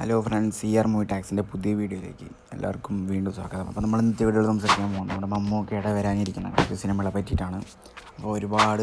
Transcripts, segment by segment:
Hello friends, movie ടാക്സിൻ്റെ പുതിയ വീഡിയോയിലേക്ക് എല്ലാവർക്കും വീണ്ടും സ്വാഗതം. അപ്പോൾ നമ്മൾ ഇന്നത്തെ വീഡിയോയിൽ സംസാരിക്കാൻ പോകുന്നത് നമ്മുടെ മമ്മൂക്കയുടെ വരാനിരിക്കുന്ന കുറച്ച് സിനിമകളെ പറ്റിയിട്ടാണ്. അപ്പോൾ ഒരുപാട്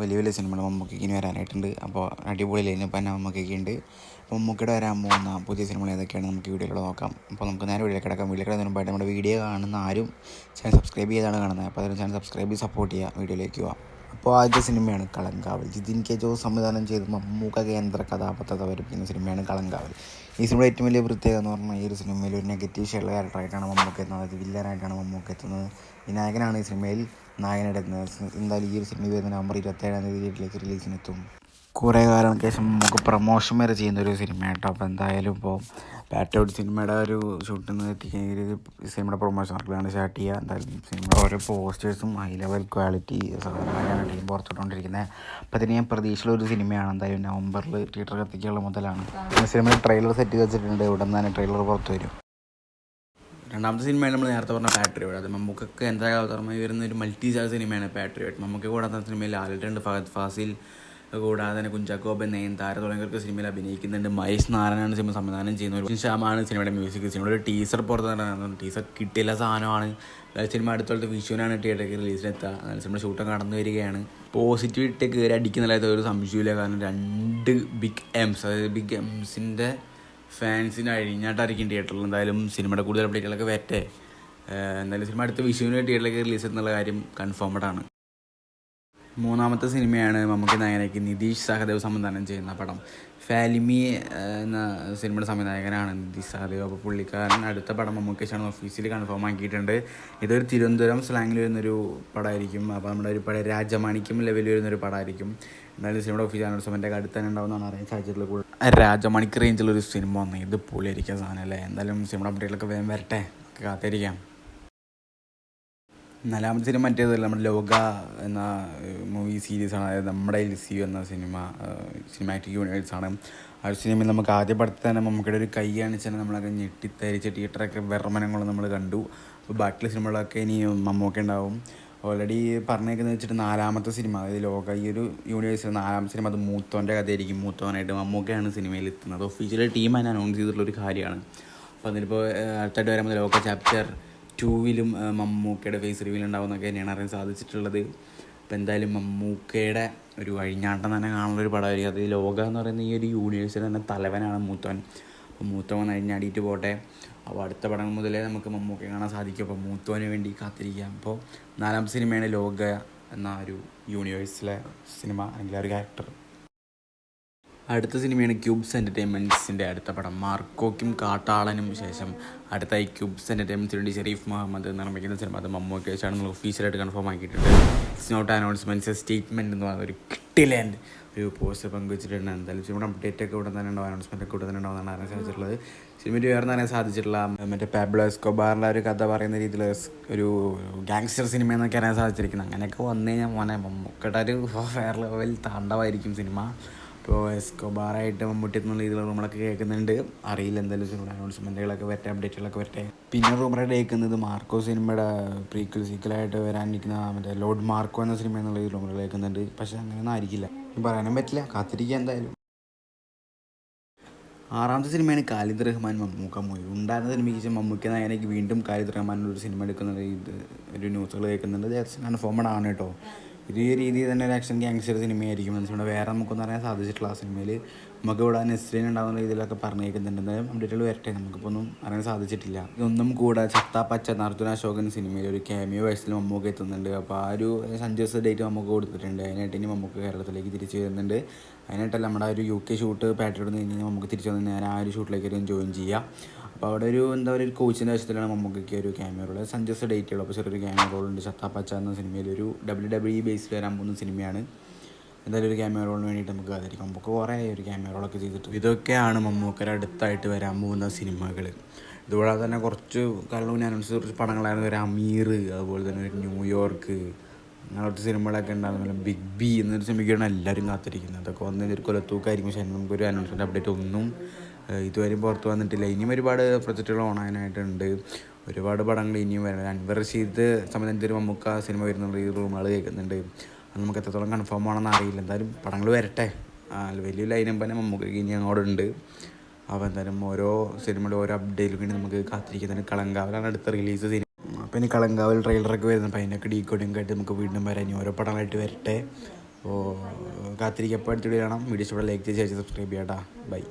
വലിയ വലിയ സിനിമകൾ മമ്മൂക്കയ്ക്ക് ഇനി വരാനായിട്ടുണ്ട്. അപ്പോൾ അടിപൊളി ലൈനപ്പ് തന്നെ മമ്മൂക്കയ്ക്ക് ഉണ്ട്. അപ്പോൾ മമ്മൂക്കയുടെ വരാൻ പോകുന്ന പുതിയ സിനിമകൾ ഏതൊക്കെയാണ് നമുക്ക് വീഡിയോയിലൂടെ നോക്കാം. അപ്പോൾ നമുക്ക് നേരെ വീഡിയോയിൽ കിടക്കാം. വീഡിയോ കിടന്നതിന് മുമ്പായിട്ട് നമ്മുടെ വീഡിയോ കാണുന്ന ആരും ചാനൽ സബ്സ്ക്രൈബ് ചെയ്താണ് കാണുന്നത്. അപ്പോൾ അതിന് ചാനൽ സബ്സ്ക്രൈബ് ചെയ്ത് സപ്പോർട്ട് ചെയ്യുക. വീഡിയോയിലേക്ക് പോവാം. അപ്പോൾ ആദ്യത്തെ സിനിമയാണ് കളങ്കാവൽ. ജിതിൻ കെ ജോസ് സംവിധാനം ചെയ്ത് മമ്മൂക്ക കേന്ദ്ര കഥാപാത്രത്തെ അവതരിപ്പിക്കുന്ന സിനിമയാണ് കളങ്കാവൽ. ഈ സിനിമയുടെ ഏറ്റവും വലിയ പ്രത്യേകത എന്ന് പറഞ്ഞാൽ ഈ ഒരു സിനിമയിൽ ഒരു നെഗറ്റീവ് ഷെയ്ഡുള്ള ക്യാരക്ടറായിട്ടാണ് മമ്മൂക്ക എത്തുന്നത്. അതായത് വില്ലനായിട്ടാണ് മമ്മൂക്ക എത്തുന്നത്. ഈ നായകനാണ് ഈ സിനിമയിൽ നായകനെടുക്കുന്നത്. എന്തായാലും ഈ ഒരു സിനിമ വരുന്ന നവംബർ 27-ാം തീയതിയിലേക്ക് റിലീസിനെത്തും. കുറേ കാലങ്ങൾക്ക് ശേഷം നമുക്ക് പ്രൊമോഷൻ വരെ ചെയ്യുന്നൊരു സിനിമ കേട്ടോ. അപ്പോൾ എന്തായാലും ഇപ്പോൾ പാറ്റോഡ് സിനിമയുടെ ഒരു ഷൂട്ടിൽ എത്തിക്കുന്ന സിനിമയുടെ പ്രൊമോഷൻ വർക്കുകളാണ് സ്റ്റാർട്ട് ചെയ്യുക. എന്തായാലും സിനിമയുടെ ഓരോ പോസ്റ്റേഴ്സും ഹൈ ലെവൽ ക്വാളിറ്റി സാധനങ്ങളാണ് ടീം പുറത്തുകൊണ്ടിരിക്കുന്നത്. അപ്പോൾ അതിന് ഞാൻ പ്രതീക്ഷയുള്ള ഒരു സിനിമയാണ്. എന്തായാലും നവംബറിൽ തിയേറ്ററിൽ എത്തിക്കാനുള്ള മുതലാണ്. സിനിമയിൽ ട്രെയിലർ സെറ്റ് ചെയ്ത് വെച്ചിട്ടുണ്ട്. ഉടൻ തന്നെ ട്രെയിലർ പുറത്തു വരും. രണ്ടാമത്തെ സിനിമയാണ് നമ്മൾ നേരത്തെ പറഞ്ഞ പാട്രിയോട്ട്. അത് മമ്മൂക്കൊക്കെ എന്താ ഓർമ്മ വരുന്ന ഒരു മൾട്ടി സ്റ്റാർ സിനിമയാണ് പാട്രിയോട്ട്. മമ്മൂക്ക കൂടാത്ത സിനിമയിൽ ലാലേട്ടൻ, ഫഹദ് ഫാസിൽ കൂടാതെ തന്നെ കുഞ്ചാക്കോ ബോബൻ, നയൻതാര തുടങ്ങിയവർക്ക് സിനിമയിൽ അഭിനയിക്കുന്നുണ്ട്. മഹേഷ് നാരായണാണ് സിനിമ സംവിധാനം ചെയ്യുന്നത്. ശ്യാമാണ് സിനിമയുടെ മ്യൂസിക്. സിനിമയുടെ ഒരു ടീസർ പുറത്താണ്. ടീസർ കിട്ടിയില്ല സാധനമാണ്. സിനിമ അടുത്തോളത്തെ വിഷുവിനാണ് തിയേറ്ററിൽ റിലീസിനെത്തുക. സിനിമ ഷൂട്ടും കടന്നു വരികയാണ്. പോസിറ്റിവിറ്റി കയറി അടിക്കുന്നില്ലാത്ത ഒരു സംശയമില്ല. കാരണം രണ്ട് ബിഗ് എംസ്, അതായത് ബിഗ് എംസിൻ്റെ ഫാൻസിന് അഴിഞ്ഞാട്ടായിരിക്കും തിയേറ്ററിൽ. എന്തായാലും സിനിമയുടെ കൂടുതൽ അപ്ഡേറ്റുകളൊക്കെ വരട്ടെ. എന്തായാലും സിനിമ അടുത്ത വിഷുവിന് തിയേറ്ററിലേക്ക് റിലീസ് എന്നുള്ള കാര്യം കൺഫേംഡ് ആണ്. മൂന്നാമത്തെ സിനിമയാണ് മമ്മൂക്കി നായകനാക്കി നിതീഷ് സഹദേവ് സംവിധാനം ചെയ്യുന്ന പടം. ഫാലിമി എന്ന സിനിമയുടെ സംവിധായകനാണ് നിതീഷ് സഹദേവ്. അപ്പോൾ പുള്ളിക്കാരൻ അടുത്ത പടം മമ്മൂക്കേശാണ് ഒഫീഷ്യലി കൺഫേം ആക്കിയിട്ടുണ്ട്. ഇതൊരു തിരുവനന്തപുരം സ്ലാങ്ങിൽ വരുന്നൊരു പടമായിരിക്കും. അപ്പോൾ നമ്മുടെ ഒരു പഴയ രാജമാണിക്യം ലെവലിൽ വരുന്നൊരു പടമായിരിക്കും. എന്നാലും സിനിമയുടെ ഒഫീഷ്യൽ അനൗൺസ്മെൻ്റ് അടുത്ത് തന്നെ ഉണ്ടാവുമെന്നാണ് അറിയാൻ സാധിച്ചിട്ടുള്ളത്. രാജമാണിക്ക് റേഞ്ചിലൊരു സിനിമ വന്നു. ഇത് പൊളിയായിരിക്കുക സാധനം അല്ലേ. എന്തായാലും സിനിമയുടെ അപ്ഡേറ്റിലൊക്കെ വേഗം വരട്ടെ, കാത്തിരിക്കാം. നാലാമത്തെ സിനിമ മറ്റേതല്ല, നമ്മുടെ ലോക എന്ന മൂവി സീരീസാണ്. അതായത് നമ്മുടെ LCU എന്ന സിനിമാറ്റിക് യൂണിവേഴ്സാണ്. ആ ഒരു സിനിമയിൽ നമുക്ക് ആദ്യ പടത്തിൽ തന്നെ നമുക്കിടെ ഒരു കൈ കാണിച്ചാൽ നമ്മളൊക്കെ ഞെട്ടിത്തരിച്ച് തിയേറ്ററൊക്കെ വെറമനങ്ങളും നമ്മൾ കണ്ടു. അപ്പോൾ ബാക്കിയുള്ള സിനിമകളൊക്കെ ഇനി മമ്മൂക്ക ഉണ്ടാവും. ഓൾറെഡി പറഞ്ഞേക്കുന്നത് വെച്ചിട്ട് നാലാമത്തെ സിനിമ, അതായത് ലോക ഈ ഒരു യൂണിവേഴ്സിൽ നാലാമത്തെ സിനിമ അത് മൂത്തോൻ്റെ കഥയായിരിക്കും. മൂത്തോനായിട്ട് മമ്മൂക്കയാണ് സിനിമയിൽ എത്തുന്നത്. ഒഫീഷ്യലി ടീം അതിനെ അനൗൺസ് ചെയ്തിട്ടുള്ളൊരു കാര്യമാണ്. അപ്പോൾ അതിലിപ്പോൾ അടുത്തായിട്ട് വരുമ്പോൾ ലോക ചാപ്റ്റർ 2-ലും മമ്മൂക്കയുടെ ഫേസ് റിവീൽ ഉണ്ടാവുമെന്നൊക്കെ തന്നെയാണ് അറിയാൻ സാധിച്ചിട്ടുള്ളത്. അപ്പോൾ എന്തായാലും മമ്മൂക്കയുടെ ഒരു അഴിഞ്ഞാട്ടം തന്നെ കാണുന്നൊരു പടമായിരിക്കും. അത് ലോക എന്ന് പറയുന്ന ഈ ഒരു യൂണിവേഴ്സിൽ തന്നെ തലവനാണ് മൂത്തോൻ. അപ്പോൾ മൂത്തോൻ അഴിഞ്ഞാടിയിട്ട് പോട്ടെ. അപ്പോൾ അടുത്ത പടം മുതലേ നമുക്ക് മമ്മൂക്ക കാണാൻ സാധിക്കും. അപ്പോൾ മൂത്തോന് വേണ്ടി കാത്തിരിക്കാം. അപ്പോൾ നാലാമത്തെ സിനിമയാണ് ലോക എന്ന ഒരു യൂണിവേഴ്സിലെ സിനിമ, അല്ലെങ്കിൽ ആ ഒരു ക്യാരക്ടർ. അടുത്ത സിനിമയാണ് ക്യൂബ്സ് എൻ്റർടൈൻമെൻറ്റ്സിൻ്റെ അടുത്ത പടം. മാർക്കോയ്ക്കും കാട്ടാളനും ശേഷം അടുത്തായി ക്യൂബ്സ് എൻ്റർടൈൻമെൻറ്റ്സിന് വേണ്ടി ഷെരീഫ് മുഹമ്മദ് നിർമ്മിക്കുന്ന സിനിമ അത് മമ്മൂക്കേശാണ് നമ്മൾ ഒഫീഷ്യലായിട്ട് കൺഫേം ആക്കിയിട്ടുണ്ട്. ഇറ്റ്സ് നോട്ട് അനൗൺസ്മെൻറ്റ്സ്, സ്റ്റേറ്റ്മെൻറ്റ് എന്ന് പറയുന്ന ഒരു കിട്ടിലാൻഡ് ഒരു പോസ്റ്റർ പങ്കുവച്ചിട്ടുണ്ട്. എന്തായാലും സിനിമയുടെ അപ്ഡേറ്റ് ഒക്കെ ഉടൻ തന്നെ ഉണ്ടാവും, അനൗൺസ്മെൻറ്റ് ഒക്കെ ഉടൻ തന്നെ ഉണ്ടാവുന്നതാണ് അറിയാൻ സാധിച്ചിട്ടുള്ളത്. സിനിമയിൽ വേറെ അറിയാൻ സാധിച്ചിട്ടുള്ള മറ്റേ പാബ്ലോ എസ്കോബാറിൻ്റെ ഒരു കഥ പറയുന്ന രീതിയിൽ ഒരു ഗാങ്സ്റ്റർ സിനിമ എന്നൊക്കെ അറിയാൻ സാധിച്ചിരിക്കുന്നത്. അങ്ങനെയൊക്കെ വന്നു കഴിഞ്ഞാൽ മോനെ മമ്മൂക്കയുടെ ഒരു വേറെ ലെവൽ താണ്ഡവായിരിക്കും സിനിമ. ഇപ്പോൾ എസ്കോബാറായിട്ട് മമ്മൂട്ടി എന്നുള്ള രീതിയിലുള്ള റൂമറൊക്കെ കേൾക്കുന്നുണ്ട്. അറിയില്ല, എന്തായാലും സിനിമയുടെ അനൗൺസ്മെൻറ്റുകളൊക്കെ വരട്ടെ, അപ്ഡേറ്റുകളൊക്കെ വരട്ടെ. പിന്നെ റൂമറായിട്ട് കേൾക്കുന്നത് മാർക്കോ സിനിമയുടെ പ്രീക്വൽ സീക്വലായിട്ട് വരാനിരിക്കുന്ന മറ്റേ ലോർഡ് മാർക്കോ എന്ന സിനിമ എന്നുള്ള റൂമർ കേൾക്കുന്നുണ്ട്. പക്ഷേ അങ്ങനെയൊന്നും ആയിരിക്കില്ല, പറയാനും പറ്റില്ല, കാത്തിരിക്കുക എന്തായാലും. ആറാമത്തെ സിനിമയാണ് ഖാലിദ് റഹ്മാൻ മമ്മൂക്ക മൂവി. ഉണ്ടായിരുന്ന സിനിമയ്ക്ക് ശേഷം മമ്മൂക്ക നായകനേക്ക് വീണ്ടും ഖാലിദ് റഹ്മാൻ ഒരു സിനിമ എടുക്കുന്നത് ഇത് ഒരു ന്യൂസുകൾ കേൾക്കുന്നുണ്ട്. കൺഫേംഡ് ആണ് കേട്ടോ. ഈ രീതിയിൽ തന്നെ ഒരു ആക്ഷൻ ഗാങ്സ്റ്റർ സിനിമയായിരിക്കും. മനസ്സിലൂടെ വേറെ നമുക്കൊന്നും അറിയാൻ സാധിച്ചിട്ടുള്ള ആ സിനിമയിൽ നമുക്ക് ഇവിടെ നെസ്ലിൻ ഉണ്ടാകുന്ന രീതിയിലൊക്കെ പറഞ്ഞേക്കുന്നുണ്ട്. എന്തായാലും അപ്ഡേറ്റുകൾ വരട്ടെ, നമുക്കിപ്പോൾ ഒന്നും അറിയാൻ സാധിച്ചിട്ടില്ല. ഇതൊന്നും കൂടെ ചത്ത പച്ച അർജുന അശോകൻ സിനിമയിൽ ഒരു ക്യാമിയോ വയസ്സിൽ മമ്മൂക്ക എത്തുന്നുണ്ട്. അപ്പോൾ ആ ഒരു 5 ദിവസത്തെ ഡേറ്റ് നമുക്ക് കൊടുത്തിട്ടുണ്ട്. അതിനായിട്ട് ഇനി മമ്മൂക്ക കേരളത്തിലേക്ക് തിരിച്ചു വരുന്നുണ്ട്. അതിനായിട്ടല്ല നമ്മുടെ ഒരു UK ഷൂട്ട് പാറ്റേഡ് കഴിഞ്ഞ് കഴിഞ്ഞാൽ നമുക്ക് തിരിച്ചു വന്ന് നേരെ ആ ഒരു ഷൂട്ടിലേക്ക് ജോയിൻ ചെയ്യാം. അപ്പോൾ അവിടെ ഒരു എന്താ പറയുക ഒരു കോച്ചിൻ്റെ വശത്തിലാണ് മമ്മൂക്കയ്ക്ക് ഒരു ക്യാമിയോ റോൾ. 5 ദിവസത്തെ ഡേറ്റുകൾ. അപ്പോൾ ചെറിയൊരു ക്യാമിയോ റോളുണ്ട്. ചത്താപ്പച്ച എന്ന സിനിമയിൽ ഒരു WWE ബേസിൽ വരാൻ പോകുന്ന സിനിമയാണ്. എന്തായാലും ഒരു ക്യാമിയോ റോളിന് വേണ്ടിയിട്ട് നമുക്ക് കാത്തിരിക്കാം. നമുക്ക് കുറേ ഒരു ക്യാമിയോ റോളൊക്കെ ചെയ്തിട്ട് ഇതൊക്കെയാണ് മമ്മൂക്കയുടെ അടുത്തായിട്ട് വരാൻ പോകുന്ന സിനിമകൾ. ഇതുകൂടാതെ തന്നെ കുറച്ച് കാലം മുന്നേ അനൗൺസ് കുറച്ച് പടങ്ങളായിരുന്നു. ഒരു അമീർ, അതുപോലെ തന്നെ ഒരു ന്യൂയോർക്ക്, അങ്ങനെ കുറച്ച് സിനിമകളൊക്കെ ഉണ്ടാകുന്നില്ല. ബിഗ് ബി എന്നൊരു സിനിമയ്ക്കാണ് എല്ലാവരും കാത്തിരിക്കുന്നത്. അതൊക്കെ വന്ന് ഒരു കൊലത്തൂക്കായിരിക്കും. പക്ഷേ നമുക്കൊരു അനൗൺസ്മെൻറ്റ് അപ്ഡേറ്റ് ഒന്നും ഇതുവരെയും പുറത്ത് വന്നിട്ടില്ല. ഇനിയും ഒരുപാട് പ്രൊജക്റ്റുകൾ ഓണാകാനായിട്ടുണ്ട്. ഒരുപാട് പടങ്ങൾ ഇനിയും വരണം. അൻവർ റഷീദ് സംബന്ധിച്ചൊരു മമ്മൂക്ക സിനിമ വരുന്നുള്ള ഈ റൂമുകൾ കേൾക്കുന്നുണ്ട്. അത് നമുക്ക് എത്രത്തോളം കൺഫേം ആണെന്ന് അറിയില്ല. എന്തായാലും പടങ്ങൾ വരട്ടെ. വലിയ ലൈനപ്പ് തന്നെ മമ്മൂക്കയ്ക്ക് ഇനി അങ്ങോട്ടുണ്ട്. അപ്പോൾ എന്തായാലും ഓരോ സിനിമയുടെ ഓരോ അപ്ഡേറ്റിൽ വേണ്ടി നമുക്ക് കാത്തിരിക്കുന്നതിന് കളങ്കാവലാണ് അടുത്ത റിലീസ് സിനിമ. അപ്പോൾ ഇനി കളങ്കാവൽ ട്രെയിലറൊക്കെ വരുന്നത്, അപ്പോൾ അതിനൊക്കെ ഡീകോഡിങ് ആയിട്ട് നമുക്ക് വീണ്ടും വരാം. ഇനി ഓരോ പടങ്ങളായിട്ട് വരട്ടെ. അപ്പോൾ കാത്തിരിക്കപ്പോൾ അടുത്ത വീഡിയോ കാണാം. വീഡിയോസ് ഇവിടെ ലൈക്ക് ചെയ്ത് സബ്സ്ക്രൈബ് ചെയ്യാം. ബൈ.